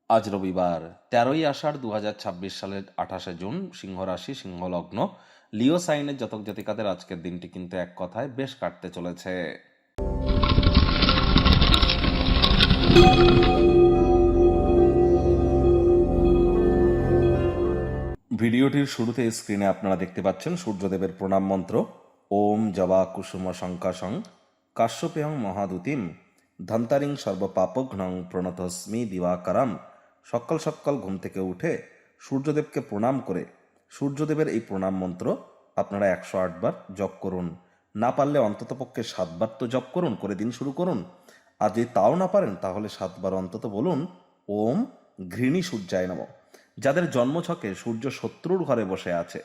আজ রবিবার 13ই আষাঢ় 2026 সালের 28শে জুন, সিংহ রাশি, সিংহ লগ্ন, লিও সাইনের জাতক জাতিকাদের আজকের দিনটি কিন্তু এক কথায় বেশ কাটতে চলেছে। ভিডিওটির শুরুতে স্ক্রিনে আপনারা দেখতে পাচ্ছেন সূর্যদেবের প্রণাম মন্ত্র। ওম জবা কুসুম শঙ্কাশং কাশ্যপেয়ং মহাদুতিম ধন্তারিং সর্বপাপঘ্নং প্রণতস্মি দিবাকরম। সকাল সকাল ঘুম থেকে উঠে সূর্যদেবকে প্রণাম করে সূর্যদেবের এই প্রণাম মন্ত্র আপনারা 108 বার জপ করুন। না পারলে অন্ততপক্ষে 7 বার তো জপ করুন, করে দিন শুরু করুন। আর যদি তাও না পারেন তাহলে 7 বার অন্তত বলুন ওম ঘৃণী সূর্যায় নমঃ। যাদের জন্মছকে সূর্য শত্রুর ঘরে বসে আছে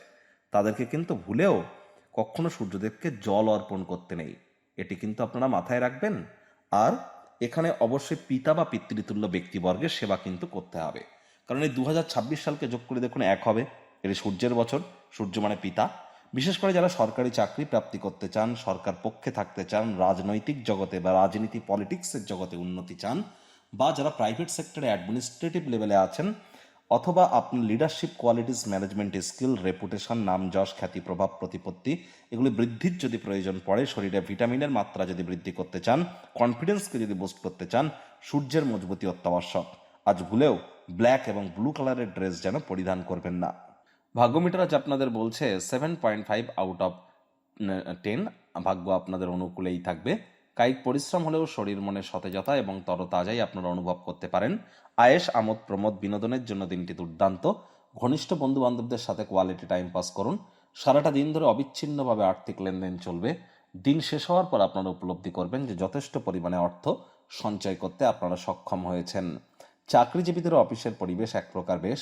তাদেরকে কিন্তু ভুলেও কখনো সূর্যদেবকে জল অর্পণ করতে নেই, এটি কিন্তু আপনারা মাথায় রাখবেন। আর এখানে অবশ্যই পিতা বা পিতৃতুল্য ব্যক্তিবর্গের সেবা কিন্তু করতে হবে, কারণ এই 2026 সালকে যোগ করে দেখুন এক হবে। এটি সূর্যের বছর, সূর্য মানে পিতা। বিশেষ করে যারা সরকারি চাকরি প্রাপ্তি করতে চান, সরকার পক্ষে থাকতে চান, রাজনৈতিক জগতে বা রাজনীতি পলিটিক্সের জগতে উন্নতি চান, বা যারা প্রাইভেট সেক্টরে অ্যাডমিনিস্ট্রেটিভ লেভেলে আছেন, অথবা আপনার leadership qualities, management skill, reputation, নাম যশ, খ্যাতি, প্রভাব, প্রতিপত্তি এগুলি বৃদ্ধির যদি প্রয়োজন পড়ে, শরীরে ভিটামিনের মাত্রা যদি বৃদ্ধি করতে চান, কনফিডেন্সকে যদি বুস্ট করতে চান, সূর্যের মজবুতি অত্যাবশ্যক। আজ ভুলেও ব্ল্যাক এবং ব্লু কালারের ড্রেস যেন পরিধান করবেন না। ভাগ্যমিটার আজ আপনাদের বলছে 7.5 আউট অফ 10। ভাগ্য আপনাদের অনুকূলেই থাকবে। কায়িক পরিশ্রম হলেও শরীর মনে সতেজতা এবং তরতাজাই আপনারা অনুভব করতে পারেন। আয়েশ, আমোদ, প্রমোদ, বিনোদনের জন্য দিনটি দুর্দান্ত। ঘনিষ্ঠ বন্ধু বান্ধবদের সাথে কোয়ালিটি টাইম পাস করুন। সারাটা দিন ধরে অবিচ্ছিন্নভাবে আর্থিক লেনদেন চলবে। দিন শেষ হওয়ার পর আপনারা উপলব্ধি করবেন যে যথেষ্ট পরিমাণে অর্থ সঞ্চয় করতে আপনারা সক্ষম হয়েছেন। চাকরিজীবীদের অফিসের পরিবেশ এক প্রকার বেশ,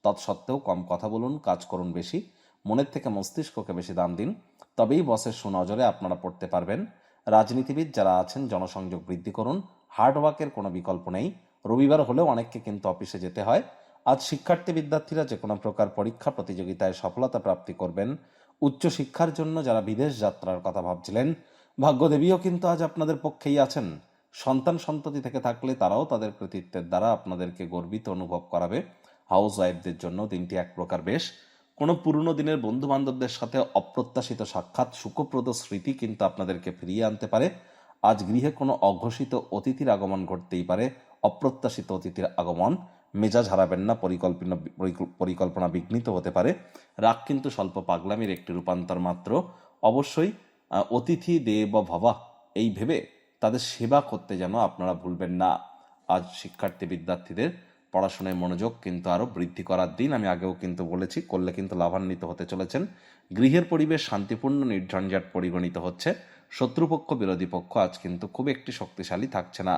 তৎসত্ত্বেও কম কথা বলুন, কাজ করুন বেশি, মনের থেকে মস্তিষ্ককে বেশি দাম দিন, তবেই বসের সুনজরে আপনারা পড়তে পারবেন। রাজনীতিবিদ যারা আছেন জনসংযোগ বৃদ্ধি করুন, হার্ডওয়ার্কের কোনো বিকল্প নেই। রবিবার হলেও অনেককে কিন্তু অফিসে যেতে হয়। আজ শিক্ষার্থী বিদ্যার্থীরা যে কোনো প্রকার পরীক্ষা প্রতিযোগিতায় সফলতা প্রাপ্তি করবেন। উচ্চশিক্ষার জন্য যারা বিদেশ যাত্রার কথা ভাবছিলেন, ভাগ্যদেবীও কিন্তু আজ আপনাদের পক্ষেই আছেন। সন্তান সন্ততি থেকে থাকলে তারাও তাদের কৃতিত্বের দ্বারা আপনাদেরকে গর্বিত অনুভব করাবে। হাউস ওয়াইফদের জন্য দিনটি এক প্রকার বেশ। কোনো পুরনো দিনের বন্ধু বান্ধবদের সাথে অপ্রত্যাশিত সাক্ষাৎ সুখপ্রদ স্মৃতি কিন্তু আপনাদেরকে ফিরিয়ে আনতে পারে। আজ গৃহে কোনো অঘোষিত অতিথির আগমন ঘটতেই পারে। অপ্রত্যাশিত অতিথির আগমন, মেজাজ হারাবেন না, পরিকল্পনা বিঘ্নিত হতে পারে। রাগ কিন্তু স্বল্প পাগলামির একটি রূপান্তর মাত্র। অবশ্যই অতিথি দেব ভবা এই ভেবে তাদের সেবা করতে যেন আপনারা ভুলবেন না। আজ শিক্ষার্থী বিদ্যার্থীদের পড়াশোনায় মনোযোগ কিন্তু আরও বৃদ্ধি করার দিন। আমি আগেও কিন্তু বলেছি, করলে কিন্তু লাভান্বিত হতে চলেছেন। গৃহের পরিবেশ শান্তিপূর্ণ, নির্ঝঞ্ঝাট পরিগণিত হচ্ছে। শত্রুপক্ষ, বিরোধী পক্ষ আজ কিন্তু খুব একটি শক্তিশালী থাকছে না।